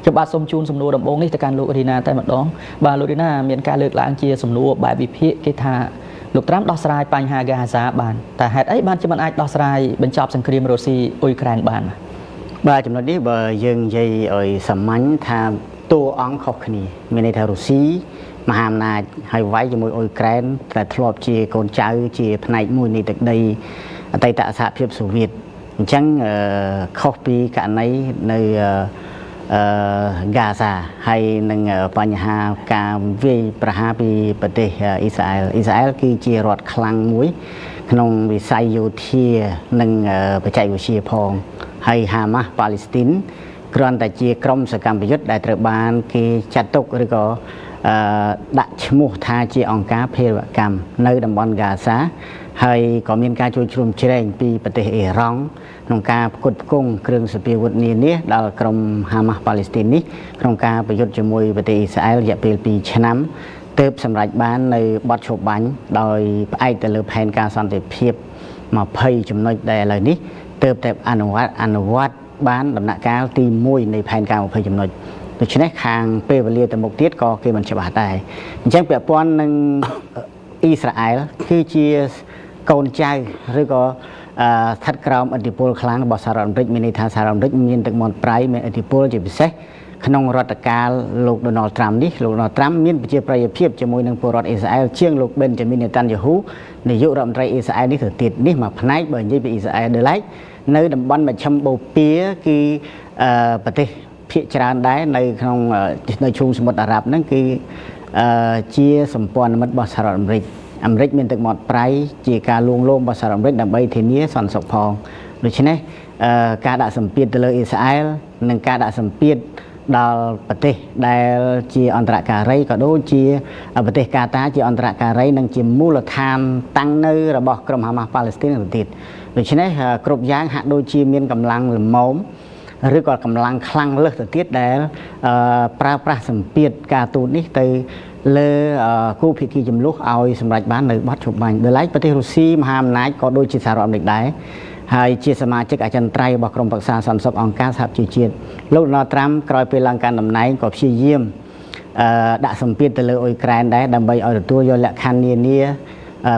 cho ba sông chun sông nô đầm bông ní tại can lục Arena tại mặt đó và lục Arena miền ca lược lãng chia sông nô bài bị phía cái thà lục Trump đo sai bành hà Gaza bànแต่เหตุấy ban cho bạn ai đo sai bên chọcสังคมรัสเซียUkraine bàn ba chúng nó đi bờ dương dây ở sầm mánh thaตัวอังคอกนี่มีในทารุสีมหาอำนาจให้ไว้จมูกอุยแกรนแต่ทลอบเจียโกนเจ้าเจียพนัยมวยในตึกใดไต่ตะสหภาพโซเวียตจังเข้าปีกันในกาซาให้หนึ่งปัญหาการวิประหารปีประเทศอิสราเอลคือเจียรอดคลังมวยขนมวิสัยโยเทียหนึ่งประจัยวิเชียพองให้ฮามาสปาเลสไตน์กรอนแต่เจียกรมสกรรมประยุทธ์ได้ตระบานคือจัดตกหรือก็ดัชมุทาเจียองกาเพรกรรมในดับบอนกาซาให้ก็มีการช่วยชุมเชงปีประเทศอิหร่านนองการกดกุ้งเครื่องสเปียวุฒินี้ดาวกรมฮามาสปาเลสไตน์นี้นองการประยุทธ์จมวยประเทศอิสราเอลจะเป็นปีชนะเติบสำหรับบ้านในบัตรโฉบันโดยไอแต่เลือแผนการสันติเพียบมาเพย์จำนวนใดเหล่านี้เติบแต่อนุวัตบ้านดำนักการตีมวยในแผนการเพย์จำนวนโดยเฉพาะทางเปรเลียแต่หมกเทียก็คือมันฉบับได้ยังเปรียบปนหนึ่งอิสราเอลคือเชียโกนใจหรือก็ทัดกราวอิทธิพลครั้งบอสารอเมริกมีในทางสารอเมริกมีตึกมอนไพร์มีอิทธิพลจะพิเศษขนมรัฐการลูกโดนัลด์ทรัมป์นี่ลูกโดนัลด์ทรัมป์มีประเทศประเทศจมูกหนึ่งผู้รัฐอิสราเอลเชียงลูกเบนจะมีเนตันยาฮูในยุครัฐมนตรีอิสราเอลนี่ถือติดนี่มาพนัยเบอร์ยี่ปีอิสราเอลเดลัยในดับบอลแบบชัมโบเปียคือประเทศพิจารณาได้ในของในชุมสมุทรอาหรับนั่นคือเชียสมปอนมัดบอสารอเมริกมีตึกหมดไพร์เจียการลวงโลมบอสารอเมริกดับใบเทนี้สันสกพองโดยเฉพาะการด่าสัมเปียตเลยอิสราเอลหนึ่งการด่าสัมเปียตดาวประเทศได้เจียอันตรการไรก็ดูเจียประเทศกาตาร์เจียอันตรการไรนั่งเจียมูลธานตั้งในระบบกรมฮามาสปาเลสไตน์ติดโดยเฉพาะกรุ๊ปย่างหักโดยเจียมีกำลังหรือมอมหรือก็กำลังคลั่งเลือดติดได้ปราบสัมเปียตการตูนี้ไปเลกู้พิธีจำลุกเอาสำหรับบ้านในบัดฉุบบันโดยไล่ประเทศรัสเซียมหาอำนาจก็โดยจิตสารอเมริกได้ให้เชียสมาชิกอาจารย์ไตรบอกกรมปรึกษาสันสบองค์การสหประชาชาติลูกนอทรัมป์กลายเป็นลังการดำเนินกับชี้เยี่ยมด่าสัมเปียตเลยอุยแกรนได้ดำไปเอาตัวยอละคันเนีย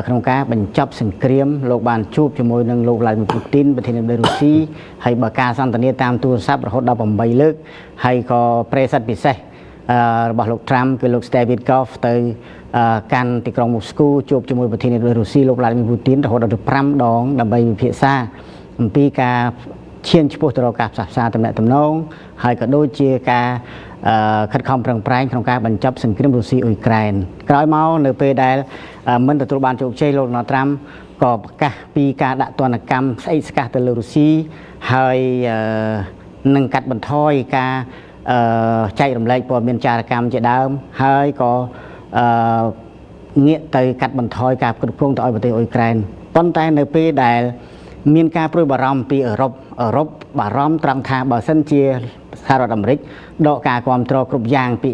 โครงการบรรจับสังเกตโลกบานจูบจมูกหนึ่งโลกลายเป็นปูตินประเทศในรัสเซียให้บกาสันตเนียตามตัวทรัพย์รหดดาวผมใบเลิกให้ก็เปรสัตพิเศษบอกลูกทรัมป์คือลูกสเตวิดกอฟเตยการติกรองมอสโกจูบจมูกประเทศในรัสเซียโลกลายเป็นปูตินรหดดาวพรำดองดำไปเพียซ่าปีกาเชียนชิบุตรกับสับซาตำแหน่งตำนองให้ก็โดยเชียกาขัดคอมพลังแปลงโครงการบรรจับสังเกตรัสเซียอุยแกรนกลายเมาในปีใดเหมือนตัวบานโจกเชยโลกนอทรัมก็กะปีกาดัตตัวนกรรมไอสกัดตะลุรัสเซียให้หนึ่งกัดบรรทอยกาใจรำไรปอเมียนจารกรรมจะดามให้ก็เงี้ยเตยกัดบรรทอยกับกระพุ้งต่อยประเทศอุยแกรนต้นแต่ในปีใดมีการปลุกบารมปีรบบารมตรังทางบาสันเจียสหรัฐอเมริกดอกการความตรอกรุบยางปี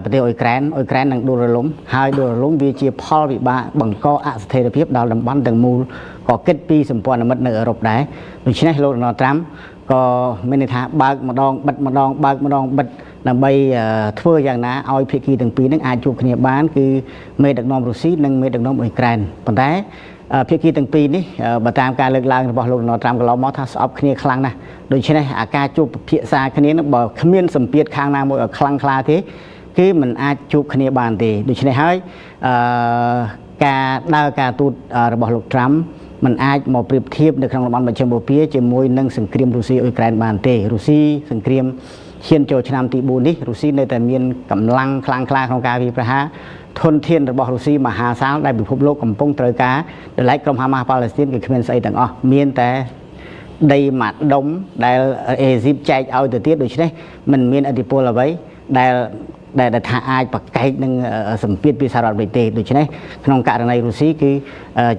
ประเทศอุยแกรนนั่งดูระล้มให้ดูระล้มวิจิพอลวิบะบังก็อัศเทรพิบดาวลำบันดังมูลก็เกิดปีสมปอนมัดในยุโรปได้โดยเฉพาะโลกนอทรัมก็ไม่ในทางบางมาดองบัดมาดองบางมาดองบัดนำไปทั่วอย่างนั้นเอาพิธีต่างปีนั้นอาจจูบขณีบ้านคือเมดักนอมรัสเซียนั่งเมดักนอมอุยแกรนปัจจัยพิธีต่างปีนี้มาตามการเลือกตั้งบอกโลกนอทรัมก็เรามอทัสออฟขณีครั้งนะโดยเฉพาะอาการจูบเพียซาขณีนั้นบอกขมิ้นสัมเปียข้างนามวยครั้งคลาที่คือมันอาจจูบขณีบานตีโดยเฉพาะให้การดาวการตูดบอกโลกทรัมมันอาจมาเปรียบเทียบในครั้งละมันมาเชื่อมโบเปียจะมวยนั่งสังเกตรัสเซียอุยแกรนบานตีรัสเซียสังเกตเชียนโจชนามตีบูนี่รัสเซียในแต่มีกำลังคลางคลาของการวิพากษ์ทนเทียนระบบรัสเซียมหาศาลได้บุกพบโลกกำปงเตยกาโดยไล่กรมฮามาสปาเลสไตน์กับเขมรไซต่างอ๋อมีแต่ได้หมัดดมได้เอซิปใจเอาแต่เทียบโดยเฉพาะมันมีอิทธิพลเอาไว้ได้ท่าอายปากไก่หนึ่งสัมผัสพิสารบริเตโดยเฉพาะขนมกะในรัสเซียคือ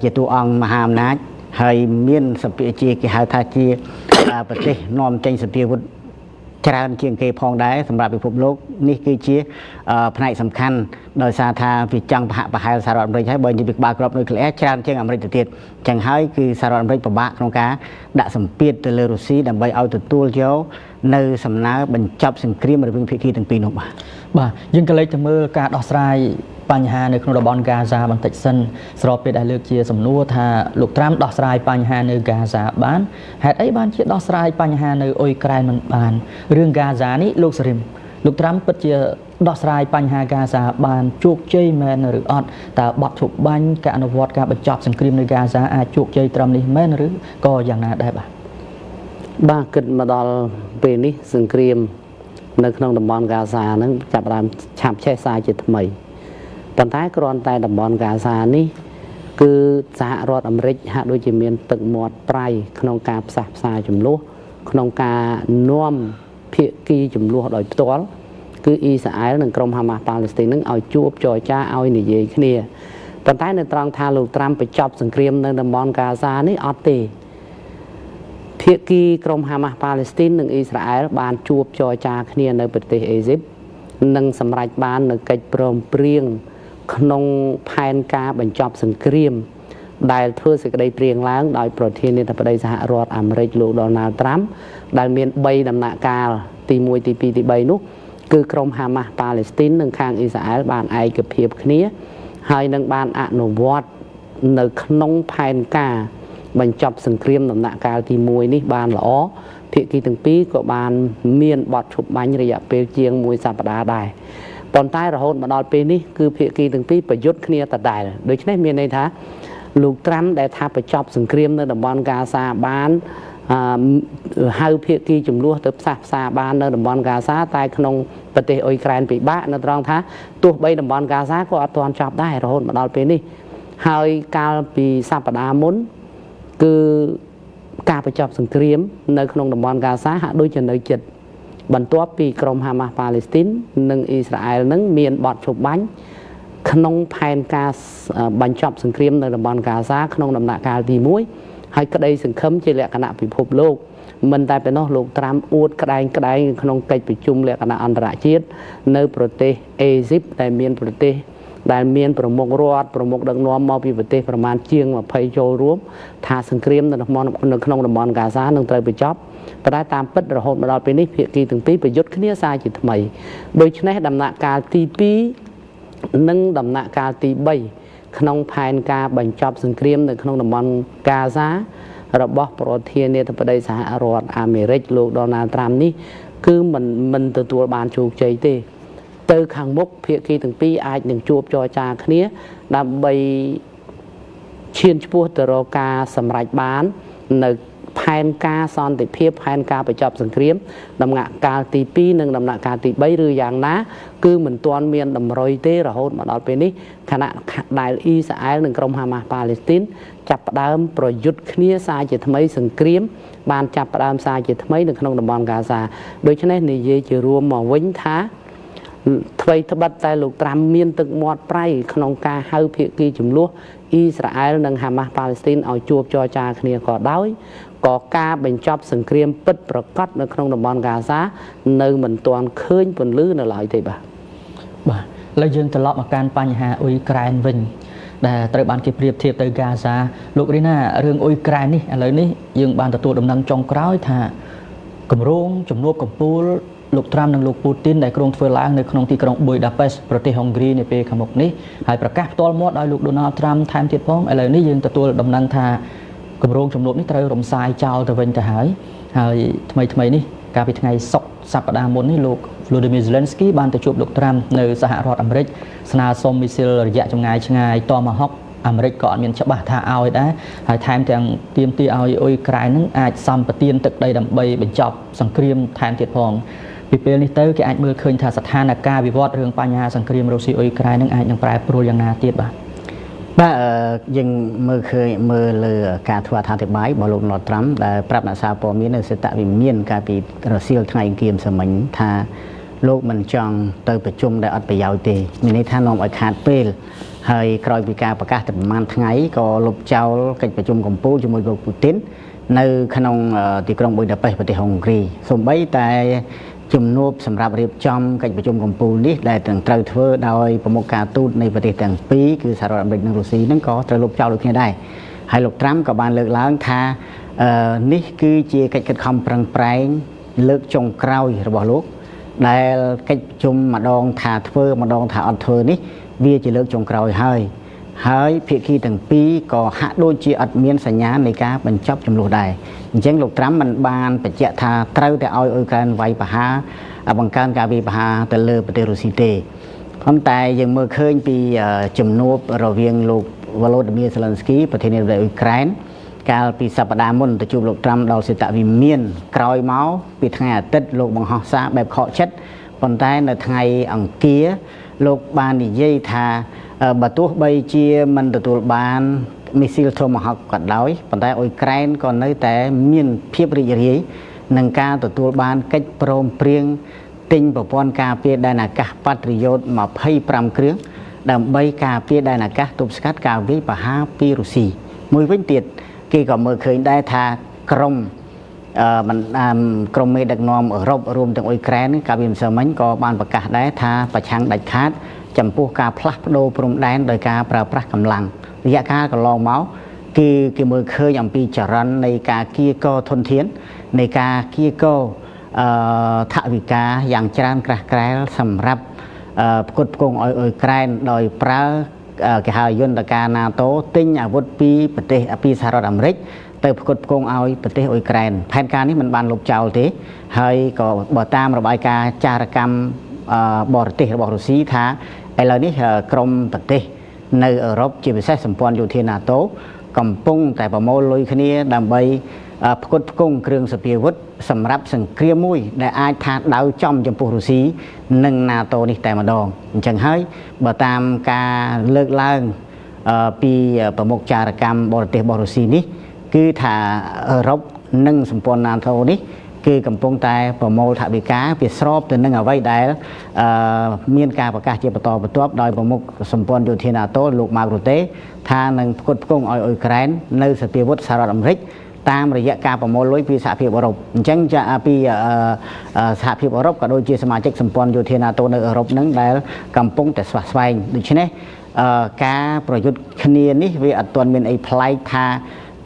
เจตุองมหาอำนาจให้มีนสัมผัสเจียกิฮาทาเจียประเทศนอมใจสัมผัสจารย์เชียงเกยพองได้สำหรับพิภพโลกนี่คือเชี่ยภายสำคัญโดยซาธาวิจังพระปะหายสารอเมริกใช้บริจิบากรอบโดยเคลียร์จารย์เชียงอเมริกติดจังให้คือสารอเมริกประบะของการดัชสัมเปียตเลรุซีดับใบเอาตัวเจ้า នៅសំណើបញ្ចប់សង្គ្រាមរវាងភាគីទាំងពីរនោះបាទយើងក៏លេចទៅមើលការដោះស្រាយបញ្ហានៅក្នុងតំបន់ហ្គាហ្សាបន្តិចសិនស្របពេលដែលលើកជាសំណួរថាលោកត្រាំដោះស្រាយបញ្ហានៅហ្គាហ្សាបានហេតុអីបានជាដោះស្រាយបញ្ហានៅអ៊ុយក្រែនមិនបានរឿងហ្គាហ្សានេះលោកសេរីមលោកត្រាំពិតជាដោះស្រាយបញ្ហាហ្គាហ្សាបានជោគជ័យមែនឬអត់តើបទឈប់បាញ់ការអនុវត្តការបញ្ចប់សង្គ្រាមនៅហ្គាហ្សាអាចជោគជ័យត្រឹមនេះមែនឬក៏យ៉ាងណាដែរបាទគិតមកដល់ពេលនេះសង្គ្រាមនៅក្នុងតំបន់ហ្គាហ្សាហ្នឹងចាប់ផ្ដើមឆាប់ឆេះសាជាថ្មីប៉ុន្តែគ្រាន់តែតំបន់ហ្គាហ្សានេះគឺសហរដ្ឋអាមេរិកហាក់ដូចជាមានទឹកមាត់ប្រៃក្នុងការផ្សះផ្សាចំនួនក្នុងការនាំភាគីចំនួនដោយផ្ទាល់គឺអ៊ីស្រាអែលនិងក្រុមហាម៉ាស់ប៉ាឡេស្ទីននឹងឲ្យជួបចរចាឲ្យនិយាយគ្នាប៉ុន្តែនៅត្រង់ថាលោកត្រាំបញ្ចប់សង្គ្រាមនៅតំបន់ហ្គាហ្សានេះអត់ទេភាគីក្រុមហាម៉ាស់ប៉ាឡេស្ទីននិងអ៊ីស្រាអែលបានជួបចរចាគ្នានៅប្រទេសអេស៊ីបនិងសម្រេចបាននៅកិច្ចព្រមព្រៀងក្នុងផែនការបញ្ចប់សង្គ្រាមដែលធ្វើសេចក្តីព្រៀងឡើងដោយប្រធានាធិបតីសហរដ្ឋអាមេរិកលោក Donald Trump ដែលមាន3ដំណាក់កាលទី1ទី2ទី3នោះគឺក្រុមហាម៉ាស់ប៉ាឡេស្ទីននិងខាងអ៊ីស្រាអែលបានឯកភាពគ្នាហើយនឹងបានអនុវត្តនៅក្នុងផែនការបញ្ចប់សង្គ្រាមដំណាក់កាលទី1នេះបានល្អភាគីទាំងពីរក៏បានមានបទឈប់បាញ់រយៈពេលជាង1សប្តាហ៍ដែរប៉ុន្តែរហូតមកដល់ពេលនេះគឺភាគីទាំងពីរប្រយុទ្ធគ្នាដដែលដូច្នេះមានន័យថាលោកត្រាំដែលថាបញ្ចប់សង្គ្រាមនៅតំបន់ហ្គាហ្សាបានហៅភាគីចំនួនទៅផ្សះផ្សាបាននៅតំបន់ហ្គាហ្សាតែក្នុងប្រទេសអ៊ុយក្រែនពិបាកនៅត្រង់ថាទោះបីតំបន់ហ្គាហ្សាក៏អត់ទាន់ចប់ដែររហូតមកដល់ពេលនេះហើយកាលពីសប្តាហ៍មុនគឺការបញ្ចប់សង្គ្រាមនៅក្នុងតំបន់ហ្គាហ្សាហាក់ដូចជានៅចិត្តបន្ទាប់ពីក្រុមហាម៉ាស់ប៉ាឡេស្ទីននិងអ៊ីស្រាអែលនឹងមានបទឈប់បាញ់ក្នុងផែនការបញ្ចប់សង្គ្រាមនៅតំបន់ហ្គាហ្សាក្នុងដំណាក់កាលទី1ហើយក្តីសង្ឃឹមជាលក្ខណៈពិភពលោកមិនតែប៉ុណ្ណោះលោកត្រាំអួតក្តែងក្នុងកិច្ចប្រជុំលក្ខណៈអន្តរជាតិនៅប្រទេសអេស៊ីបដែលមានប្រទេសដែលមានប្រមុខរដ្ឋប្រមុខដឹកនាំមកពីប្រទេសប្រមាណជាង20ចូលរួមថាសង្គ្រាមនៅក្នុងតំបន់ហ្គាហ្សានឹងត្រូវបញ្ចប់ប៉ុន្តែតាមពិតរហូតមកដល់ពេលនេះភាគីទាំងពីរប្រយុទ្ធគ្នាសារជាថ្មីដូច្នេះដំណាក់កាលទី2និងដំណាក់កាលទី3ក្នុងផែនការបញ្ចប់សង្គ្រាមនៅក្នុងតំបន់ហ្គាហ្សារបស់ប្រធានាធិបតីសហរដ្ឋអាមេរិកលោក Donald Trump នេះគឺមិនទទួលបានជោគជ័យទេទៅខាងមុខភាគីទាំងពីរអាចនឹងជួបចរចាគ្នាដើម្បីឈានឆ្ពោះទៅរកការសម្រេចបាននៅផែនការសន្តិភាពផែនការបញ្ចប់សង្គ្រាមដំណាក់កាលទី2និងដំណាក់កាលទី3ឬយ៉ាងណាគឺមិនទាន់មានតម្រុយទេរហូតមកដល់ពេលនេះខណៈដែលអ៊ីស្រាអែលនិងក្រុមហាម៉ាស់ប៉ាឡេស្ទីនចាប់ផ្ដើមប្រយុទ្ធគ្នាសារជាថ្មីសង្គ្រាមបានចាប់ផ្ដើមសារជាថ្មីនៅក្នុងតំបន់ហ្គាហ្សាដូច្នេះនិយាយជារួមមកវិញថាថ្មីត្បិតតែលោកត្រាំមានទឹកមាត់ប្រៃក្នុងការហៅភាគីចំនួនអ៊ីស្រាអែលនិងហាម៉ាស់ប៉ាឡេស្ទីនឲ្យជួបចរចាគ្នាក៏ដោយក៏ការបញ្ចប់សង្គ្រាមពិតប្រាកដនៅក្នុងតំបន់ហ្គាហ្សានៅមិនទាន់ឃើញពន្លឺនៅឡើយទេបាទឥឡូវយើងត្រឡប់មកកាន់បញ្ហាអ៊ុយក្រែនវិញដែលត្រូវបានគេប្រៀបធៀបទៅហ្គាហ្សាលោករីណារឿងអ៊ុយក្រែននេះឥឡូវនេះយើងបានទទួលដំណឹងចុងក្រោយថាគម្រោងជំនួបកំពូលលោកត្រាំនិងលោកពូទីនដែលក្រុងធ្វើឡើងនៅក្នុងទីក្រុងប៊ុយដាប៉េសប្រទេសហុងគ្រីនាពេលខាងមុខនេះហើយប្រកាសផ្ទាល់មាត់ដោយលោក Donald Trump ថែមទៀតផងឥឡូវនេះយើងទទួលដំណឹងថាគម្រោងជំនួបនេះត្រូវរំសាយចោលទៅវិញទៅហើយថ្មីនេះកាលពីថ្ងៃសុក្រសប្តាហ៍មុននេះលោក Volodymyr Zelensky បានទៅជួបលោកត្រាំនៅសហរដ្ឋអាមេរិកស្នើសុំមីស៊ីលរយៈចម្ងាយឆ្ងាយតមហុកអាមេរិកក៏អត់មានច្បាស់ថាឲ្យដែរហើយថែមទាំងទាមទារឲ្យអ៊ុយក្រែននឹងអាចសម្បទានទឹកដីដើម្បីបញ្ចប់សង្គ្រាមថែមទៀតផងពីពេលនេះទៅគេអាចមើលឃើញថាស្ថានភាពវិវត្តរឿងបញ្ហាសង្គ្រាមរុស្ស៊ីអ៊ុយក្រែននឹងអាចនឹងប្រែប្រួលយ៉ាងណាទៀតបាទយើងមើលលើការធ្វើអត្ថាធិប្បាយរបស់លោក Donald Trump ដែលប្រាប់អ្នកសារព័ត៌មាននៅសេតវិមានកាលពីរសៀលថ្ងៃអង្គារម្សិលមិញថាលោកមិនចង់ទៅប្រជុំដែលអត់ប្រយោជន៍ទេមានន័យថានាំឲ្យខាតពេលហើយក្រោយពីការប្រកាសតែប្រហែលថ្ងៃក៏លុបចោលកិច្ចប្រជុំកំពូលជាមួយលោកពូទីននៅក្នុងទីក្រុងប៊ុយដាប៉េសប្រទេសហុងគ្រីសូម្បីតែជំនួបសម្រាប់រៀបចំកិច្ចប្រជុំកំពូលនេះដែលត្រូវធ្វើដោយប្រមុខការទូតនៃប្រទេសទាំងពីរគឺសហរដ្ឋអាមេរិកនិងរុស្ស៊ីហ្នឹងក៏ត្រូវលុបចោលដូចគ្នាដែរហើយលោកត្រាំក៏បានលើកឡើងថានេះគឺជាកិច្ចខិតខំប្រឹងប្រែង លើកចុងក្រោយរបស់លោកដែលកិច្ចជុំម្ដងថាធ្វើម្ដងថាអត់ធ្វើនេះវាជាលើកចុងក្រោយហើយភាគីទាំងពីរក៏ហាក់ដូចជាអត់មានសញ្ញានៃការបញ្ចប់ចំនួនដែរអញ្ចឹងលោកត្រាំមិនបានបញ្ជាក់ថាត្រូវតែឲ្យអ៊ុយក្រែនវាយប្រហារបង្កើនការវាយប្រហារទៅលើប្រទេសរុស្ស៊ីទេប៉ុន្តែយើងមើលឃើញពីជំនួបរវាងលោក Volodymyr Zelensky ប្រធានាធិបតីអ៊ុយក្រែនកាលពីសប្តាហ៍មុនទៅជួបលោកត្រាំដល់សេតវិមានក្រោយមកពីថ្ងៃអាទិត្យលោកបង្ហោះសារបែបខកចិត្តប៉ុន្តែនៅថ្ងៃអង្គារលោកបាននិយាយថាបើទោះបីជាមិនទទួលបានមីស៊ីល Tomahawk ក៏ដោយប៉ុន្តែអ៊ុយក្រែនក៏នៅតែមានភាពរីករាយនឹងការទទួលបានកិច្ចព្រមព្រៀងទិញប្រព័ន្ធការពារដែនអាកាស Patriot 25 គ្រឿងដើម្បីការពារដែនអាកាសទប់ស្កាត់ការវាយប្រហារពីរុស្ស៊ីមួយវិញទៀតគេក៏មើលឃើញដែរថាក្រមមេដឹកនាំអឺរ៉ុបរួមទាំងអ៊ុយក្រែនកាលពីម្សិលមិញក៏បានប្រកាសដែរថាប្រឆាំងដាច់ខាតចំពោះការផ្លាស់ប្ដូរព្រំដែនដោយការប្រើប្រាស់កម្លាំងរយៈកាលកន្លងមកគេមើលឃើញអំពីចរន្តនៃការគៀកធនធាននៃការគៀកថវិកាយ៉ាងច្រើនក្រាស់ក្រែលសម្រាប់ផ្គត់ផ្គង់ឲ្យអ៊ុយក្រែនដោយប្រើគេហៅយន្តការ NATO ទិញអាវុធពីប្រទេសពីសហរដ្ឋអាមេរិកទៅផ្គត់ផ្គង់ឲ្យប្រទេសអ៊ុយក្រែនផែនការនេះមិនបានលុបចោលទេហើយក៏បើតាមរបាយការណ៍ចារកម្មបរទេសរបស់រុស្ស៊ីថាឥឡូវនេះក្រមប្រទេសនៅអឺរ៉ុបជាពិសេសសម្ព័ន្ធយោធា NATO កំពុងតែប្រមូលលុយគ្នាដើម្បីផ្គត់ផ្គង់គ្រឿងសព្វាវុធសម្រាប់សង្គ្រាមមួយដែលអាចថាដៅចំចំពោះរុស្ស៊ីនិង NATO នេះតែម្ដងអញ្ចឹងហើយបើតាមការលើកឡើងពីប្រមុខចារកម្មបរទេសរបស់រុស្ស៊ីនេះគឺថាអឺរ៉ុបនិងសម្ព័ន្ធ NATO នេះគឺកំពុងតែប្រមូលថវិកាវាស្របទៅនឹងអ្វីដែលមានការប្រកាសជាបន្តបន្ទាប់ដោយប្រមុខសម្ព័ន្ធយោធា NATO លោក Mark Rutte ថានឹងផ្គត់ផ្គង់ឲ្យអ៊ុយក្រែននៅសព្វាវុធសហរដ្ឋអាមេរិកតាមរយៈការប្រមូលលុយពីសហភាពអឺរ៉ុបអញ្ចឹងពីសហភាពអឺរ៉ុបក៏ដូចជាសមាជិកសម្ព័ន្ធយោធា NATO នៅអឺរ៉ុបហ្នឹងដែលកំពុងតែស្វះស្វែងដូច្នេះការប្រយុទ្ធគ្នានេះវាអត់ទាន់មានអីប្លែកថា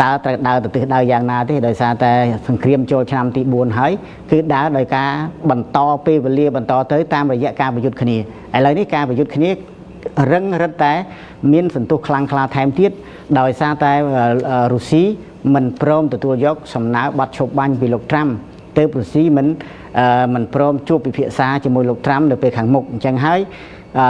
តើត្រូវដើរទៅទិសដៅយ៉ាងណាទេដោយសារតែសង្គ្រាមចូលឆ្នាំទី4ហើយគឺដើរដោយការបន្តពេលវេលាបន្តទៅតាមរយៈការប្រយុទ្ធគ្នាឥឡូវនេះការប្រយុទ្ធគ្នារឹងរឹតតែមានសន្ទុះខ្លាំងក្លាថែមទៀតដោយសារតែរុស្ស៊ីមិនព្រមទទួលយកសំណើប័ណ្ណឈប់បាញ់ពីលោកត្រាំទើបរុស្ស៊ីមិនព្រមជួបពិភាក្សាជាមួយលោកត្រាំនៅពេលខាងមុខអញ្ចឹងហើយ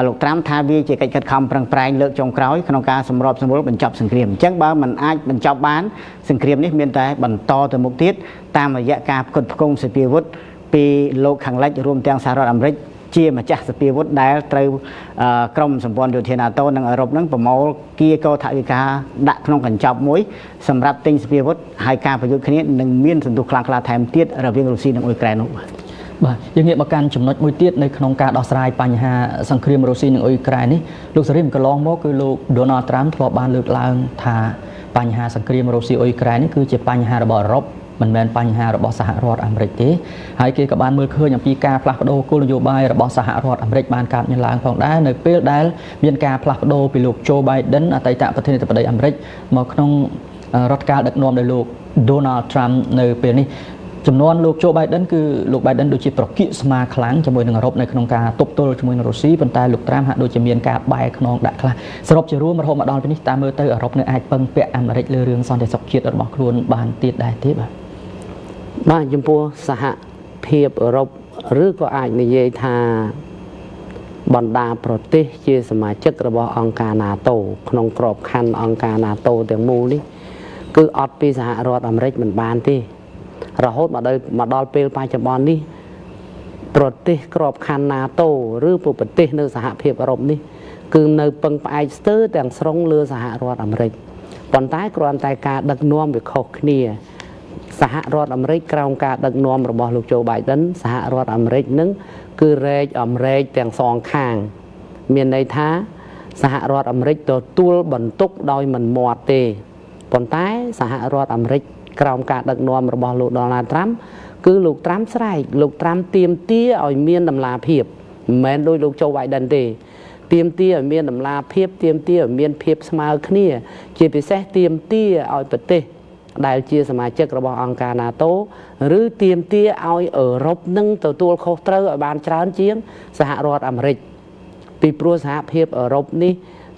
លោកត្រាំថាវាជាកិច្ចខិតខំប្រឹងប្រែងលើកចុងក្រោយក្នុងការសម្របសម្រួលបញ្ចប់សង្គ្រាមអញ្ចឹងបើមិនអាចបញ្ចប់បានសង្គ្រាមនេះមានតែបន្តទៅមុខទៀតតាមរយៈការផ្គត់ផ្គង់សព្វាវុធពីលោកខាងលិចរួមទាំងសហរដ្ឋអាមេរិកជាម្ចាស់សព្វាវុធដែលត្រូវក្រមសម្ព័ន្ធយោធា NATO និងអឺរ៉ុបនឹងប្រមូលគៀកថវិកាដាក់ក្នុងកញ្ចប់មួយសម្រាប់ទិញសព្វាវុធហើយការប្រយុទ្ធគ្នានឹងមានសន្ទុះខ្លាំងក្លាថែមទៀតរវាងរុស្ស៊ីនិងអ៊ុយក្រែននោះបាទយើងងាកមកកាន់ចំណុចមួយទៀតនៅក្នុងការដោះស្រាយបញ្ហាសង្គ្រាមរុស្ស៊ីនិងអ៊ុយក្រែននេះលោកសេរីកន្លងមកគឺលោក Donald Trump ធ្លាប់បានលើកឡើងថាបញ្ហាសង្គ្រាមរុស្ស៊ីអ៊ុយក្រែននេះគឺជាបញ្ហារបស់អឺរ៉ុបមិនមែនបញ្ហារបស់សហរដ្ឋអាមេរិកទេហើយគេក៏បានមើលឃើញអំពីការផ្លាស់ប្ដូរគោលនយោបាយរបស់សហរដ្ឋអាមេរិកបានកើតមានឡើងផងដែរនៅពេលដែលមានការផ្លាស់ប្ដូរពីលោក Joe Biden អតីតប្រធានាធិបតីអាមេរិកមកក្នុងរដ្ឋកាលដឹកនាំដោយលោក Donald Trump នៅពេលនេះចំនួនលោក Joe Biden គឺលោក Biden ដូចជាប្រគៀកស្មាខ្លាំងជាមួយនឹងអឺរ៉ុបនៅក្នុងការទប់ទល់ជាមួយនឹងរុស្ស៊ីប៉ុន្តែលោក Trump ហាក់ដូចជាមានការបែកខ្នងដាក់ខ្លះសរុបជារួមរហូតមកដល់ពេលនេះតាមមើលទៅអឺរ៉ុបនៅអាចពឹងពាក់អាមេរិកលើរឿងសន្តិសុខជាតិរបស់ខ្លួនបានទៀតដែរទេបាទចំពោះសហភាពអឺរ៉ុបឬក៏អាចនិយាយថាបណ្ដាប្រទេសជាសមាជិករបស់អង្គការ NATO ក្នុងក្របខ័ណ្ឌអង្គការ NATO ទាំងមូលនេះគឺអត់ពីសហរដ្ឋអាមេរិកមិនបានទេរហូតមកដល់ពេលបច្ចុប្បន្ននេះប្រទេសក្របខ័ណ្ឌ NATO ឬប្រទេសនៅសហភាពអឺរ៉ុបនេះគឺនៅពឹងផ្អែកស្ទើរទាំងស្រុងលើសហរដ្ឋអាមេរិកប៉ុន្តែគ្រាន់តែការដឹកនាំវាខុសគ្នាសហរដ្ឋអាមេរិកក្រោមការដឹកនាំរបស់លោក Joe Biden សហរដ្ឋអាមេរិកនឹងគឺរែកអាមេរិកទាំងសងខាងមានន័យថាសហរដ្ឋអាមេរិកទទួលបន្ទុកដោយមិនមាត់ទេប៉ុន្តែសហរដ្ឋអាមេរិកក្រោមការដឹកនាំរបស់លោក Donald Trump គឺលោក Trump ស្រែកលោក Trump ទាមទារឲ្យមានតម្លាភាពមិនមែនដោយលោក Joe Biden ទេទាមទារឲ្យមានតម្លាភាពទាមទារឲ្យមានភាពស្មើគ្នាជាពិសេសទាមទារឲ្យប្រទេស ដែលជាសមាជិករបស់អង្គការ NATO ឬទាមទារឲ្យអឺរ៉ុបនឹងទទួលខុសត្រូវឲ្យបានច្រើនជាងសហរដ្ឋអាមេរិកពីព្រោះសហភាពអឺរ៉ុបនេះ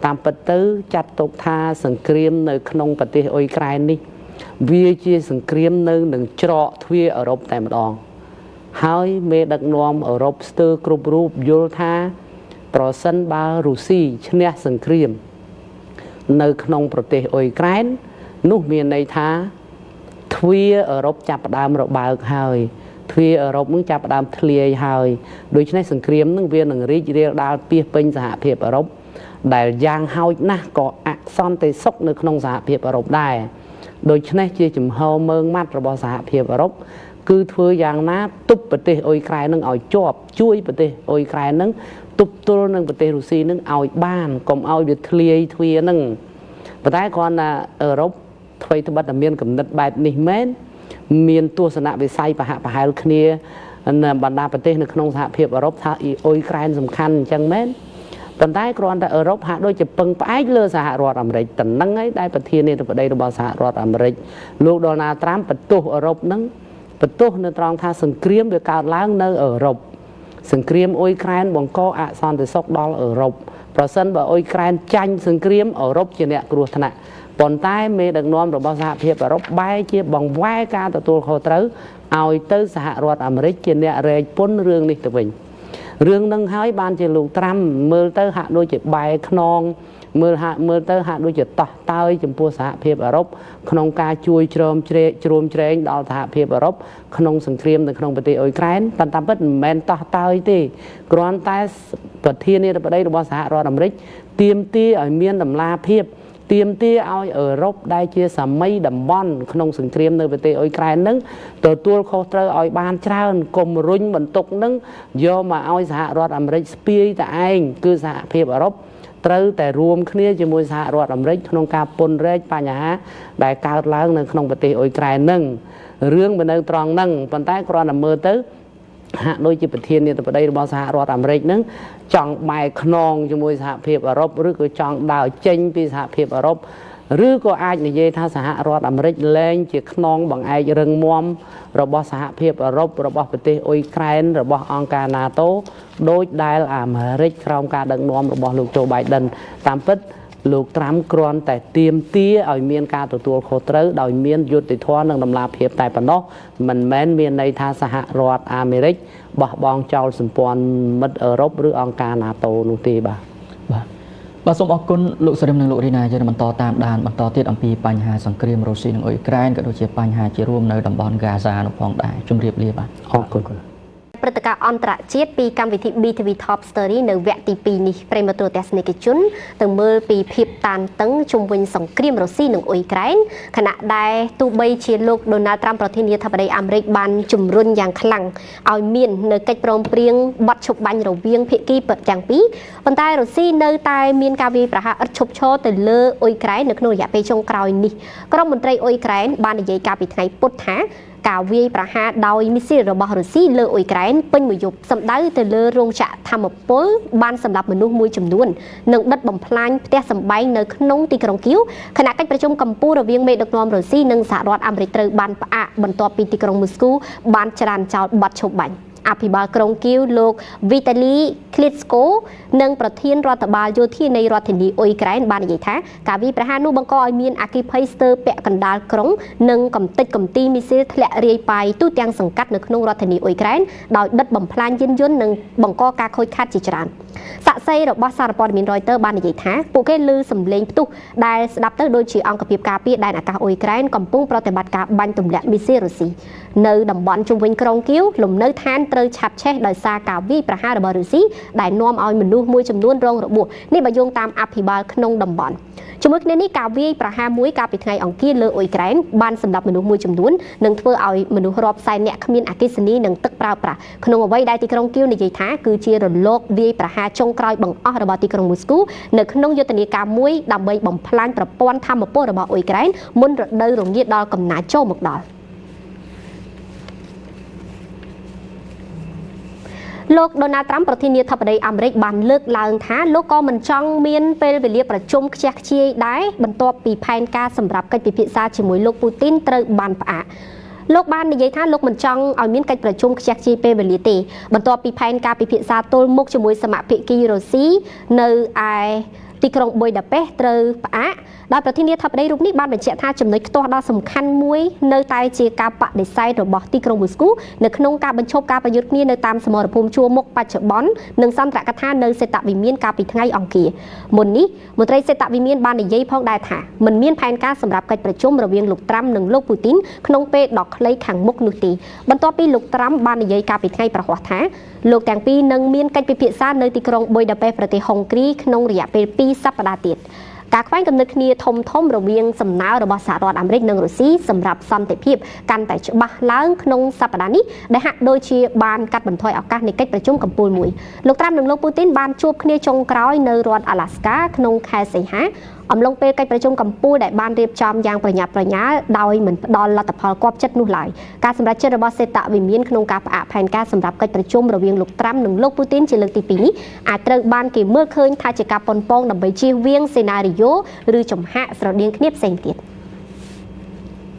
តាមពិតទៅចាត់ទុកថាសង្គ្រាមនៅក្នុងប្រទេសអ៊ុយក្រែននេះវាជាសង្គ្រាមនៅនឹងច្រកទ្វារអឺរ៉ុបតែម្ដងហើយមេដឹកនាំអឺរ៉ុបស្ទើរគ្រប់រូបយល់ថាប្រសិនបើរុស្ស៊ីឈ្នះសង្គ្រាមនៅក្នុងប្រទេសអ៊ុយក្រែននោះមានន័យថាទ្វារអឺរ៉ុបចាប់ផ្ដើមរបើកហើយទ្វារអឺរ៉ុបនឹងចាប់ផ្ដើមធ្លាយហើយដូច្នេះសង្គ្រាមនឹងវានឹងរីករាលដាលពាសពេញសហភាពអឺរ៉ុបដែលយ៉ាងហោចណាស់ក៏អសន្តិសុខនៅក្នុងសហភាពអឺរ៉ុបដែរដូច្នេះជាជំហរមើងម៉ាត់របស់សហភាពអឺរ៉ុបគឺធ្វើយ៉ាងណាទប់ប្រទេសអ៊ុយក្រែននឹងឲ្យជាប់ជួយប្រទេសអ៊ុយក្រែននឹងទប់ទល់នឹងប្រទេសរុស្ស៊ីនឹងឲ្យបានកុំឲ្យវាធ្លាយទ្វារនឹងប៉ុន្តែគ្រាន់តែអឺរ៉ុបអ្វីត្បិតតែមានគំនិតបែបនេះមែនមានទស្សនវិស័យប្រហាក់ប្រហែលគ្នាបណ្ដាប្រទេសនៅក្នុងសហភាពអឺរ៉ុបថាអ៊ុយក្រែនសំខាន់អញ្ចឹងមែនប៉ុន្តែគ្រាន់តែអឺរ៉ុបហាក់ដូចជាពឹងផ្អែកលើសហរដ្ឋអាមេរិកតំណឹងហើយដែលប្រធានាធិបតីរបស់សហរដ្ឋអាមេរិកលោកដូណាល់ត្រាំបន្ទោសអឺរ៉ុបនឹងបន្ទោសនៅត្រង់ថាសង្គ្រាមវាកើតឡើងនៅអឺរ៉ុបសង្គ្រាមអ៊ុយក្រែនបង្កអសន្តិសុខដល់អឺរ៉ុបប្រសិនបើអ៊ុយក្រែនចាញ់សង្គ្រាមអឺរ៉ុបជាអ្នកគ្រោះថ្នាក់ប៉ុន្តែមេដឹកនាំរបស់សហភាពអឺរ៉ុបបែរជាបង្វែរការទទួលខុសត្រូវឲ្យទៅសហរដ្ឋអាមេរិកជាអ្នករែកពុនរឿងនេះទៅវិញរឿងនឹងហើយបានជាលោកត្រាំមើលទៅហាក់ដូចជាបែកខ្នងមើលទៅហាក់ដូចជាតោះតើយចំពោះសហភាពអឺរ៉ុបក្នុងការជួយជ្រោមជ្រែងដល់សហភាពអឺរ៉ុបក្នុងសង្គ្រាមនៅក្នុងប្រទេសអ៊ុយក្រែនប៉ុន្តែពិតមិនមែនតោះតើយទេគ្រាន់តែប្រធានាធិបតីរបស់សហរដ្ឋអាមេរិកទាមទារឲ្យមានតម្លាភាពទាមទារឲ្យអឺរ៉ុបដែលជាសាមីតំបន់ក្នុងសង្គ្រាមនៅប្រទេសអ៊ុយក្រែននឹងទទួលខុសត្រូវឲ្យបានច្រើនកុំរុញបន្ទុកនឹងយកមកឲ្យសហរដ្ឋអាមេរិកស្ពាយតែឯងគឺសហភាពអឺរ៉ុបត្រូវតែរួមគ្នាជាមួយសហរដ្ឋអាមេរិកក្នុងការពន្រែកបញ្ហាដែលកើតឡើងនៅក្នុងប្រទេសអ៊ុយក្រែននឹងរឿងវានៅត្រង់ហ្នឹងប៉ុន្តែគ្រាន់តែមើលទៅហាក់ដូចជាប្រធានាធិបតីរបស់សហរដ្ឋអាមេរិកនឹងចង់បែកខ្នងជាមួយសហភាពអឺរ៉ុបឬក៏ចង់ដើរចេញពីសហភាពអឺរ៉ុបឬក៏អាចនិយាយថាសហរដ្ឋអាមេរិកលែងជាខ្នងបង្អែករឹងមាំរបស់សហភាពអឺរ៉ុបរបស់ប្រទេសអ៊ុយក្រែនរបស់អង្គការ NATO ដោយដែលអាមេរិកក្រោមការដឹកនាំរបស់លោកโจ Biden តាមពិតលោកត្រាំគ្រាន់តែទាមទារឲ្យមានការទទួលខុសត្រូវដោយមានយុត្តិធម៌និងតម្លាភាពតែប៉ុណ្ណោះមិនមែនមានន័យថាសហរដ្ឋអាមេរិកបោះបង់ចោលសម្ព័ន្ធមិត្តអឺរ៉ុបឬអង្គការ NATO នោះទេបាទសូមអរគុណលោកសរិមនិងលោករីណាយើងបន្តតាមដានបន្តទៀតអំពីបញ្ហាសង្គ្រាមរុស្ស៊ីនិងអ៊ុយក្រែនក៏ដូចជាបញ្ហាជារួមនៅតំបន់ហ្គាហ្សានោះផងដែរជម្រាបលាបាទអរគុណព្រឹត្តិការណ៍អន្តរជាតិពីកម្មវិធី BTV Top Story នៅវគ្គទី2នេះប្រិមត្តទស្សនិកជនទៅមើលពីភាពតានតឹងជុំវិញសង្គ្រាមរុស្ស៊ីនិងអ៊ុយក្រែនខណៈដែលទោះបីជាលោកដូណាល់ត្រាំប្រធានាធិបតីអាមេរិកបានជំរុញយ៉ាងខ្លាំងឲ្យមាននៅកិច្ចព្រមព្រៀងបទឈប់បាញ់រវាងភាគីទាំងពីរប៉ុន្តែរុស្ស៊ីនៅតែមានការវាយប្រហារឥតឈប់ឈរទៅលើអ៊ុយក្រែននៅក្នុងរយៈពេលចុងក្រោយនេះក្រុមមន្ត្រីអ៊ុយក្រែនបាននិយាយកាលពីថ្ងៃពុធថាការវាយប្រហារដោយមីស៊ីលរបស់រុស្ស៊ីលើអ៊ុយក្រែនពេញមួយយប់សម្ដៅទៅលើរោងចក្រថាមពលបានសម្លាប់មនុស្សមួយចំនួននិងដិតបំផ្លាញផ្ទះសម្បែងនៅក្នុងទីក្រុងគៀវខណៈកិច្ចប្រជុំកម្ពុជារវាងមេដឹកនាំរុស្ស៊ីនិងសហរដ្ឋអាមេរិកត្រូវបានផ្អាកបន្ទាប់ពីទីក្រុងមូស្គូបានច្រានចោលបទឈប់បាញ់អភិបាលក្រុងគៀវលោក Vitaly Klitschko និងប្រធានរដ្ឋបាលយោធានៃរដ្ឋធានីអ៊ុយក្រែនបាននិយាយថាការវាយប្រហារនោះបង្កឲ្យមានអគ្គិភ័យស្ទើរពាក់កណ្ដាលក្រុងនិងកំទេចកំទីមីស៊ីលធ្លាក់រាយប៉ាយទូទាំងសង្កាត់នៅក្នុងរដ្ឋធានីអ៊ុយក្រែនដោយដិតបំផ្លាញយានយន្តនិងបង្កការខូចខាតជាច្រើនសាក្សីរបស់សារព័ត៌មាន Reuters បាននិយាយថាពួកគេឮសំឡេងផ្ទុះដែលស្ដាប់ទៅដូចជាអង្គភាពការពារដែនអាកាសអ៊ុយក្រែនកំពុងប្រតិបត្តិការបាញ់ទម្លាក់មីស៊ីលរុស្ស៊ីនៅតំបន់ជុំវិញក្រុងគៀវលំនៅឋានត្រូវឆាប់ឆេះដោយសារការវាយប្រហាររបស់រុស្ស៊ីដែលនាំឲ្យមនុស្សមួយចំនួនរងរបួសនេះបើយោងតាមអភិបាលក្នុងតំបន់ជាមួយគ្នានេះការវាយប្រហារមួយកាលពីថ្ងៃអង្គារលើអ៊ុយក្រែនបានសម្លាប់មនុស្សមួយចំនួននិងធ្វើឲ្យមនុស្សរាប់សែននាក់គ្មានអគ្គិសនីនិងទឹកប្រើប្រាស់ក្នុងអ្វីដែលទីក្រុងគៀវនិយាយថាគឺជារលកវាយប្រហារចុងក្រោយបង្អស់របស់ទីក្រុងមូស្គូនៅក្នុងយុទ្ធនាការមួយដើម្បីបំផ្លាញប្រព័ន្ធថាមពលរបស់អ៊ុយក្រែនមុនរដូវរងាដល់កំណាចចូលមកដល់ លោក Donald Trump ប្រធានាធិបតីអាមេរិកបានលើកឡើងថាលោកក៏មិនចង់មានពេលវេលាប្រជុំខ្ជះខ្ជាយដែរបន្ទាប់ពីផែនការសម្រាប់កិច្ចពិភាក្សាជាមួយលោកពូទីនត្រូវបានផ្អាកលោកបាននិយាយថាលោកមិនចង់ឲ្យមានកិច្ចប្រជុំខ្ជះខ្ជាយពេលវេលាទេបន្ទាប់ពីផែនការពិភាក្សាទល់មុខជាមួយសមាភិកីរុស្ស៊ីនៅឯទីក្រុងប៊ុយដាប៉េសត្រូវផ្អាកដោយប្រធានាធិបតីរូបនេះបានបញ្ជាក់ថាចំណុចខ្ទាស់ដ៏សំខាន់មួយនៅតែជាការបដិសេធរបស់ទីក្រុងមូស្គូនៅក្នុងការបញ្ឈប់ការប្រយុទ្ធគ្នានៅតាមសមរភូមិជួរមុខបច្ចុប្បន្ននិងសន្ទរកថានៅសេតវិមានកាលពីថ្ងៃអង្គារមុននេះមន្ត្រីសេតវិមានបាននិយាយផងដែរថាមិនមានផែនការសម្រាប់កិច្ចប្រជុំរវាងលោកត្រាំនិងលោកពូទីនក្នុងពេលដ៏ខ្លីខាងមុខនោះទេបន្ទាប់ពីលោកត្រាំបាននិយាយកាលពីថ្ងៃប្រហ័សថាលោកទាំងពីរនឹងមានកិច្ចពិភាក្សានៅទីក្រុងប៊ុយដាប៉េសប្រទេសហុងគ្រីក្នុងរយៈពេល2សប្តាហ៍ទៀតការខ្វែងគំនិតគ្នាធំរវាងសំណើរបស់សហរដ្ឋអាមេរិកនិងរុស្ស៊ីសម្រាប់សន្តិភាពកាន់តែច្បាស់ឡើងក្នុងសប្តាហ៍នេះដែលហាក់ដូចជាបានកាត់បន្ថយឱកាសនៃកិច្ចប្រជុំកំពូលមួយលោកត្រាំនិងលោកពូទីនបានជួបគ្នាចុងក្រោយនៅរដ្ឋអាឡាស្កាក្នុងខែសីហាអំឡុងពេលកិច្ចប្រជុំកំពូលដែលបានរៀបចំយ៉ាងប្រញាប់ប្រញាល់ដោយមិនផ្ដល់លទ្ធផលគាប់ចិត្តនោះឡើយការសម្រេចចិត្តរបស់សេតវិមានក្នុងការផ្អាកផែនការសម្រាប់កិច្ចប្រជុំរវាងលោកត្រាំនិងលោកពូទីនជាលើកទី2នេះអាចត្រូវបានគេមើលឃើញថាជាការប៉ុនប៉ងដើម្បីជៀសវាងសេណារីយ៉ូឬចំហាក់ស្រដៀងគ្នាផ្សេងទៀត